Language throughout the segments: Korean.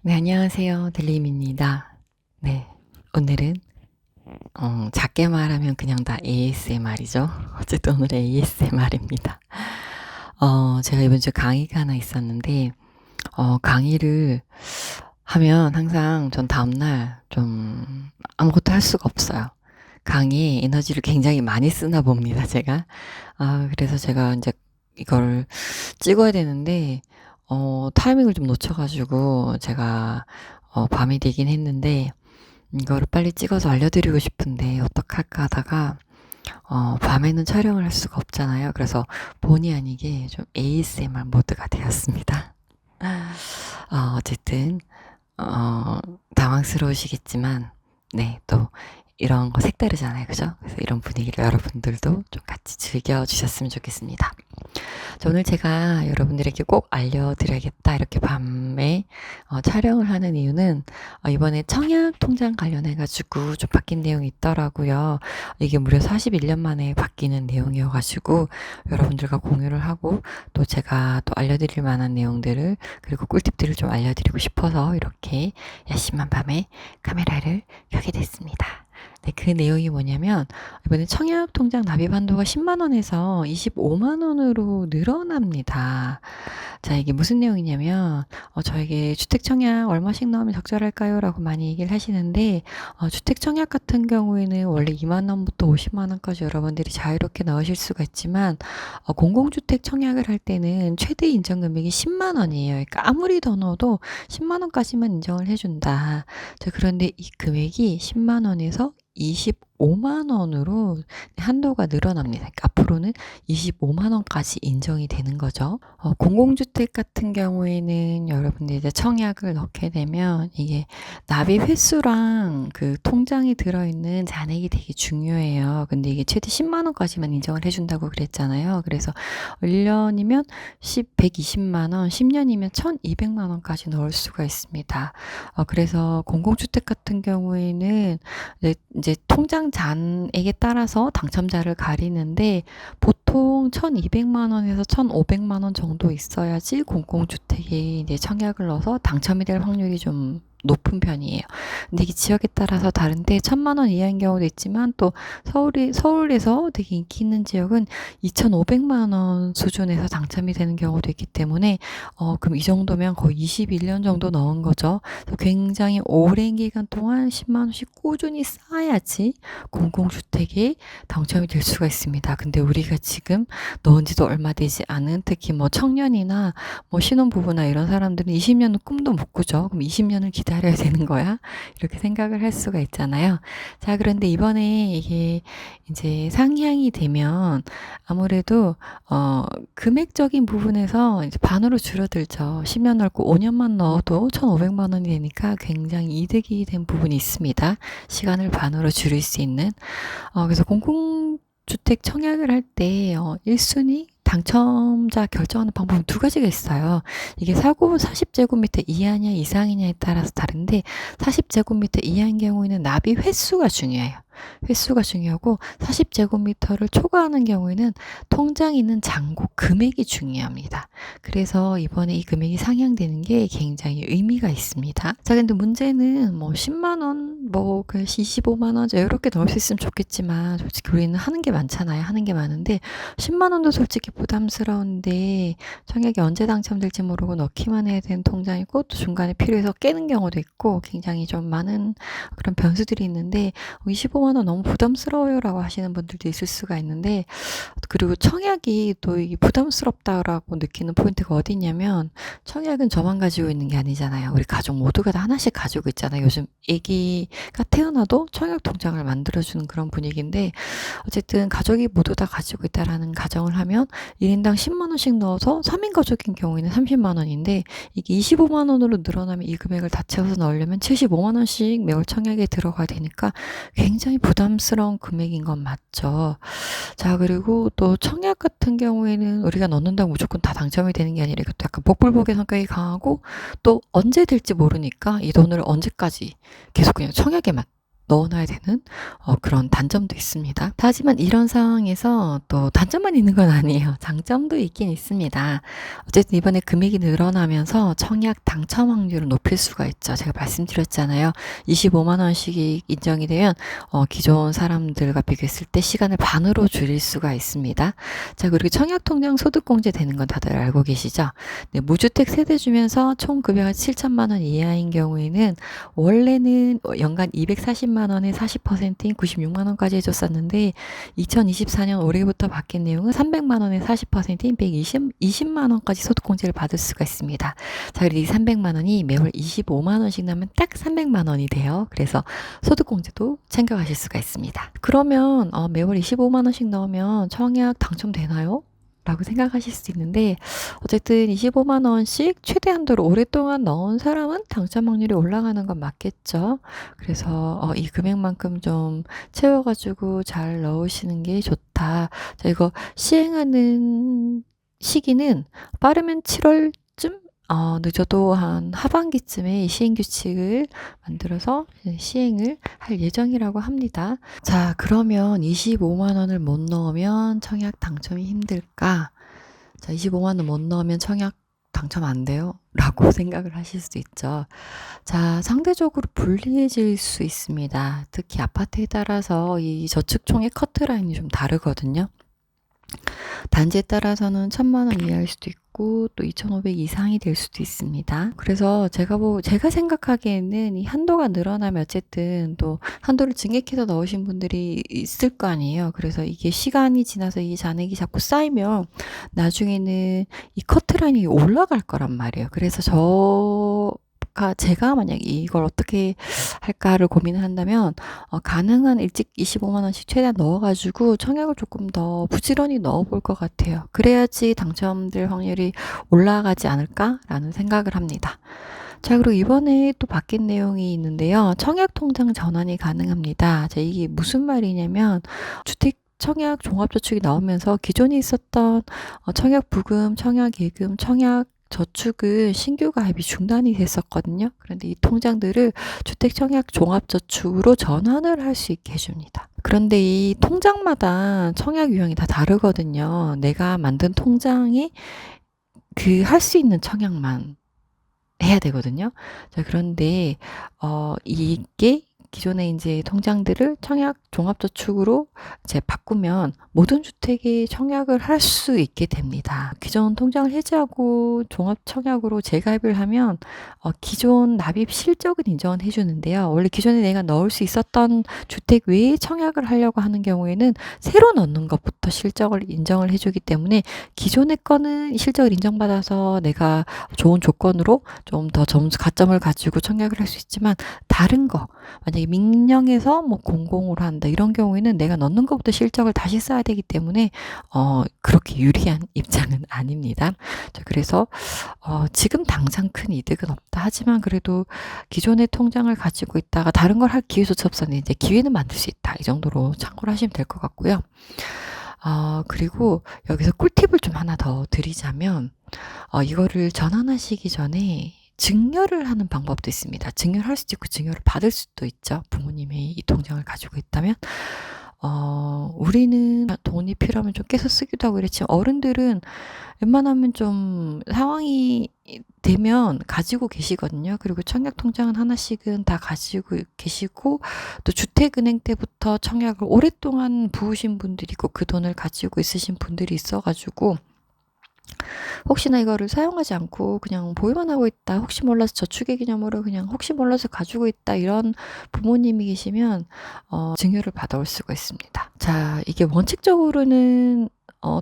네, 안녕하세요. 델림입니다. 네, 오늘은 작게 말하면 그냥 다 ASMR이죠. 어쨌든 오늘 ASMR입니다. 제가 이번 주에 강의가 하나 있었는데 강의를 하면 항상 전 다음날 좀 아무것도 할 수가 없어요. 강의에 에너지를 굉장히 많이 쓰나 봅니다, 제가. 그래서 제가 이제 이걸 찍어야 되는데 타이밍을 좀 놓쳐 가지고 제가 밤이 되긴 했는데 이거를 빨리 찍어서 알려드리고 싶은데 어떡할까 하다가 밤에는 촬영을 할 수가 없잖아요. 그래서 본의 아니게 좀 ASMR 모드가 되었습니다. 어쨌든 당황스러우시겠지만 네, 또 이런 거 색다르잖아요. 그죠? 그래서 이런 분위기를 여러분들도 좀 같이 즐겨주셨으면 좋겠습니다. 자, 오늘 제가 여러분들에게 꼭 알려드려야겠다 이렇게 밤에 촬영을 하는 이유는 이번에 청약 통장 관련해가지고 좀 바뀐 내용이 있더라고요. 이게 무려 41년 만에 바뀌는 내용이어가지고 여러분들과 공유를 하고 또 제가 또 알려드릴 만한 내용들을 그리고 꿀팁들을 좀 알려드리고 싶어서 이렇게 야심한 밤에 카메라를 켜게 됐습니다. 네, 그 내용이 뭐냐면 이번에 청약 통장 납입 한도가 10만 원에서 25만 원으로 늘어납니다. 자, 이게 무슨 내용이냐면 저에게 주택 청약 얼마씩 넣으면 적절할까요? 라고 많이 얘기를 하시는데 주택 청약 같은 경우에는 원래 2만 원부터 50만 원까지 여러분들이 자유롭게 넣으실 수가 있지만 공공주택 청약을 할 때는 최대 인정 금액이 10만 원이에요. 그러니까 아무리 더 넣어도 10만 원까지만 인정을 해준다. 자, 그런데 이 금액이 10만 원에서 25만 원으로 한도가 늘어납니다. 그러니까 앞으로는 25만 원까지 인정이 되는 거죠. 공공주택 같은 경우에는 여러분들이 이제 청약을 넣게 되면 이게 납입 횟수랑 그 통장에 들어있는 잔액이 되게 중요해요. 근데 이게 최대 10만 원까지만 인정을 해준다고 그랬잖아요. 그래서 1년이면 120만 원, 10년이면 1200만 원까지 넣을 수가 있습니다. 그래서 공공주택 같은 경우에는 이제 통장 잔액에 따라서 당첨자를 가리는데 보통 1200만 원에서 1500만 원 정도 있어야지 공공주택에 이제 청약을 넣어서 당첨이 될 확률이 좀 높은 편이에요. 근데 이게 지역에 따라서 다른데 1000만 원 이하인 경우도 있지만 또 서울에서 되게 인기 있는 지역은 2500만 원 수준에서 당첨이 되는 경우도 있기 때문에 그럼 이 정도면 거의 21년 정도 넣은 거죠. 굉장히 오랜 기간 동안 10만 원씩 꾸준히 쌓아야지 공공주택에 당첨이 될 수가 있습니다. 근데 우리가 지금 넣은 지도 얼마 되지 않은 특히 뭐 청년이나 뭐 신혼부부나 이런 사람들은 20년은 꿈도 못 꾸죠. 그럼 20년을 기다려야 되는 거야? 이렇게 생각을 할 수가 있잖아요. 자, 그런데 이번에 이게 이제 상향이 되면 아무래도 금액적인 부분에서 이제 반으로 줄어들죠. 10년 넣고 5년만 넣어도 1,500만 원이 되니까 굉장히 이득이 된 부분이 있습니다. 시간을 반으로 줄일 수 있는. 그래서 공공주택 청약을 할 때 1순위 당첨자 결정하는 방법은 두 가지가 있어요. 이게 40제곱미터 이하냐 이상이냐에 따라서 다른데 40제곱미터 이하인 경우에는 납입 횟수가 중요해요. 횟수가 중요하고 40제곱미터를 초과하는 경우에는 통장에 있는 잔고 금액이 중요합니다. 그래서 이번에 이 금액이 상향되는 게 굉장히 의미가 있습니다. 자, 근데 문제는 뭐 10만 원, 뭐 25만 원 이렇게 넣을 수 있으면 좋겠지만 솔직히 우리는 하는 게 많잖아요. 하는 게 많은데 10만 원도 솔직히 부담스러운데 청약이 언제 당첨될지 모르고 넣기만 해야 되는 통장이 있고 또 중간에 필요해서 깨는 경우도 있고 굉장히 좀 많은 그런 변수들이 있는데 25만 원 너무 부담스러워요라고 하시는 분들도 있을 수가 있는데 그리고 청약이 또 이게 부담스럽다라고 느끼는 포인트가 어디냐면 청약은 저만 가지고 있는 게 아니잖아요. 우리 가족 모두가 다 하나씩 가지고 있잖아요. 요즘 아기가 태어나도 청약 통장을 만들어주는 그런 분위기인데 어쨌든 가족이 모두 다 가지고 있다라는 가정을 하면 1인당 10만 원씩 넣어서 3인 가족인 경우에는 30만 원인데 이게 25만 원으로 늘어나면 이 금액을 다 채워서 넣으려면 75만 원씩 매월 청약에 들어가야 되니까 굉장히 부담스러운 금액인 건 맞죠. 자, 그리고 또 청약 같은 경우에는 우리가 넣는다고 무조건 다 당첨이 되는 게 아니라 이것도 약간 복불복의 성격이 강하고 또 언제 될지 모르니까 이 돈을 언제까지 계속 그냥 청약에만 넣어놔야 되는 그런 단점도 있습니다. 하지만 이런 상황에서 또 단점만 있는 건 아니에요. 장점도 있긴 있습니다. 어쨌든 이번에 금액이 늘어나면서 청약 당첨 확률을 높일 수가 있죠. 제가 말씀드렸잖아요. 25만 원씩이 인정이 되면 기존 사람들과 비교했을 때 시간을 반으로 줄일 수가 있습니다. 자, 그리고 청약통장 소득공제 되는 건 다들 알고 계시죠? 네, 무주택 세대 주면서 총 급여가 7천만 원 이하인 경우에는 원래는 연간 240만 원에 40%인 96만 원까지 해줬었는데 2024년 올해부터 바뀐 내용은 300만 원에 40%인 120만 원까지 소득공제를 받을 수가 있습니다. 자, 그리고 이 300만 원이 매월 25만 원씩 나면 딱 300만 원이 돼요. 그래서 소득공제도 챙겨가실 수가 있습니다. 그러면 매월 25만 원씩 넣으면 청약 당첨되나요? 라고 생각하실 수 있는데 어쨌든 25만 원씩 최대 한도로 오랫동안 넣은 사람은 당첨 확률이 올라가는 건 맞겠죠. 그래서 이 금액만큼 좀 채워가지고 잘 넣으시는 게 좋다. 자, 이거 시행하는 시기는 빠르면 7월쯤? 늦어도 한 하반기쯤에 이 시행규칙을 만들어서 시행을 할 예정이라고 합니다. 자, 그러면 25만 원을 못 넣으면 청약 당첨이 힘들까? 자, 25만 원 못 넣으면 청약 당첨 안 돼요? 라고 생각을 하실 수도 있죠. 자, 상대적으로 불리해질 수 있습니다. 특히 아파트에 따라서 이 저축총액 커트라인이 좀 다르거든요. 단지에 따라서는 1,000만 원 이하일 수도 있고 또 2,500 이상이 될 수도 있습니다. 그래서 제가 생각하기에는 이 한도가 늘어나면 어쨌든 또 한도를 증액해서 넣으신 분들이 있을 거 아니에요. 그래서 이게 시간이 지나서 이 잔액이 자꾸 쌓이면 나중에는 이 커트라인이 올라갈 거란 말이에요. 그래서 제가 만약 이걸 어떻게 할까를 고민을 한다면 가능한 일찍 25만 원씩 최대한 넣어가지고 청약을 조금 더 부지런히 넣어볼 것 같아요. 그래야지 당첨될 확률이 올라가지 않을까라는 생각을 합니다. 자, 그리고 이번에 또 바뀐 내용이 있는데요. 청약통장 전환이 가능합니다. 자, 이게 무슨 말이냐면 주택 청약 종합저축이 나오면서 기존에 있었던 청약부금, 청약예금, 청약 저축은 신규 가입이 중단이 됐었거든요. 그런데 이 통장들을 주택청약 종합저축으로 전환을 할 수 있게 해줍니다. 그런데 이 통장마다 청약 유형이 다 다르거든요. 내가 만든 통장이 할 수 있는 청약만 해야 되거든요. 자, 그런데 이게 기존에 이제 통장들을 청약 종합저축으로 이제 바꾸면 모든 주택에 청약을 할 수 있게 됩니다. 기존 통장을 해지하고 종합청약으로 재가입을 하면 기존 납입 실적은 인정은 해주는데요. 원래 기존에 내가 넣을 수 있었던 주택 외에 청약을 하려고 하는 경우에는 새로 넣는 것부터 실적을 인정을 해주기 때문에 기존의 거는 실적을 인정받아서 내가 좋은 조건으로 좀 더 가점을 가지고 청약을 할 수 있지만 다른 거 만약에 민영에서 뭐 공공으로 한다 이런 경우에는 내가 넣는 것부터 실적을 다시 써야 되기 때문에 그렇게 유리한 입장은 아닙니다. 자, 그래서 지금 당장 큰 이득은 없다 하지만 그래도 기존의 통장을 가지고 있다가 다른 걸 할 기회조차 없었는데 이제 기회는 만들 수 있다 이 정도로 참고를 하시면 될 것 같고요. 그리고 여기서 꿀팁을 좀 하나 더 드리자면 이거를 전환하시기 전에 증여를 하는 방법도 있습니다. 증여를 할 수도 있고 증여를 받을 수도 있죠. 부모님이 이 통장을 가지고 있다면. 우리는 돈이 필요하면 좀 깨서 쓰기도 하고 이랬지만 어른들은 웬만하면 좀 상황이 되면 가지고 계시거든요. 그리고 청약통장은 하나씩은 다 가지고 계시고 또 주택은행 때부터 청약을 오랫동안 부으신 분들이 있고 그 돈을 가지고 있으신 분들이 있어가지고 혹시나 이거를 사용하지 않고 그냥 보유만 하고 있다. 혹시 몰라서 저축의 개념으로 그냥 혹시 몰라서 가지고 있다. 이런 부모님이 계시면 증여를 받아올 수가 있습니다. 자, 이게 원칙적으로는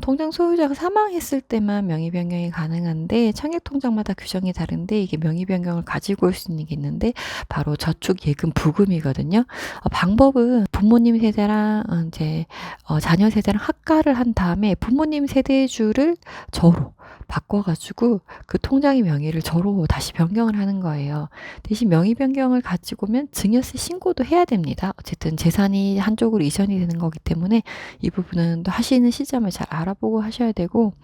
통장 소유자가 사망했을 때만 명의 변경이 가능한데 청약 통장마다 규정이 다른데 이게 명의 변경을 가지고 올 수 있는 게 있는데 바로 저축 예금 부금이거든요. 방법은 부모님 세대랑 이제 자녀 세대랑 합가를 한 다음에 부모님 세대주를 저로 바꿔가지고 그 통장의 명의를 저로 다시 변경을 하는 거예요. 대신 명의 변경을 가지고 오면 증여세 신고도 해야 됩니다. 어쨌든 재산이 한쪽으로 이전이 되는 거기 때문에 이 부분은 또 하시는 시점을 잘 알아보고 하셔야 되고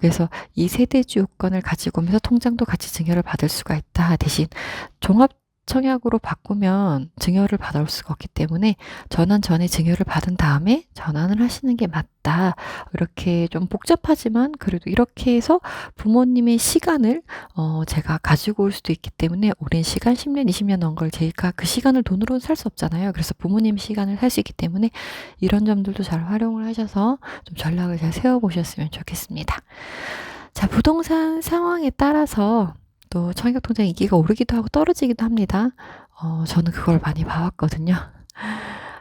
그래서 이 세대주 요건을 가지고 오면서 통장도 같이 증여를 받을 수가 있다. 대신 저청약으로 바꾸면 증여를 받아올 수가 없기 때문에 전환 전에 증여를 받은 다음에 전환을 하시는 게 맞다. 이렇게 좀 복잡하지만 그래도 이렇게 해서 부모님의 시간을 제가 가지고 올 수도 있기 때문에 오랜 시간 10년, 20년 넣은 걸 제가 그 시간을 돈으로는 살 수 없잖아요. 그래서 부모님 시간을 살 수 있기 때문에 이런 점들도 잘 활용을 하셔서 좀 전략을 잘 세워보셨으면 좋겠습니다. 자, 부동산 상황에 따라서 또 청약통장 인기가 오르기도 하고 떨어지기도 합니다. 저는 그걸 많이 봐왔거든요.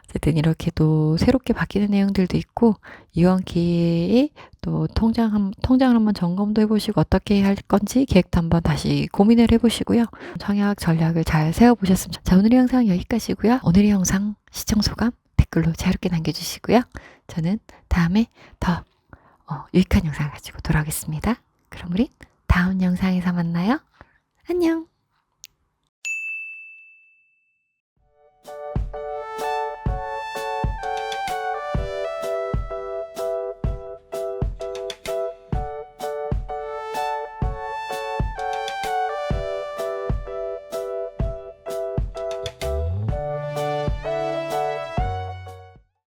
어쨌든 이렇게 또 새롭게 바뀌는 내용들도 있고 이번 기회에 또 통장을 한번 점검도 해보시고 어떻게 할 건지 계획도 한번 다시 고민을 해보시고요. 청약 전략을 잘 세워보셨으면 좋겠습니다. 자, 오늘의 영상 여기까지고요. 오늘의 영상 시청 소감 댓글로 자유롭게 남겨주시고요. 저는 다음에 더 유익한 영상을 가지고 돌아오겠습니다. 그럼 우리 다음 영상에서 만나요. 안녕.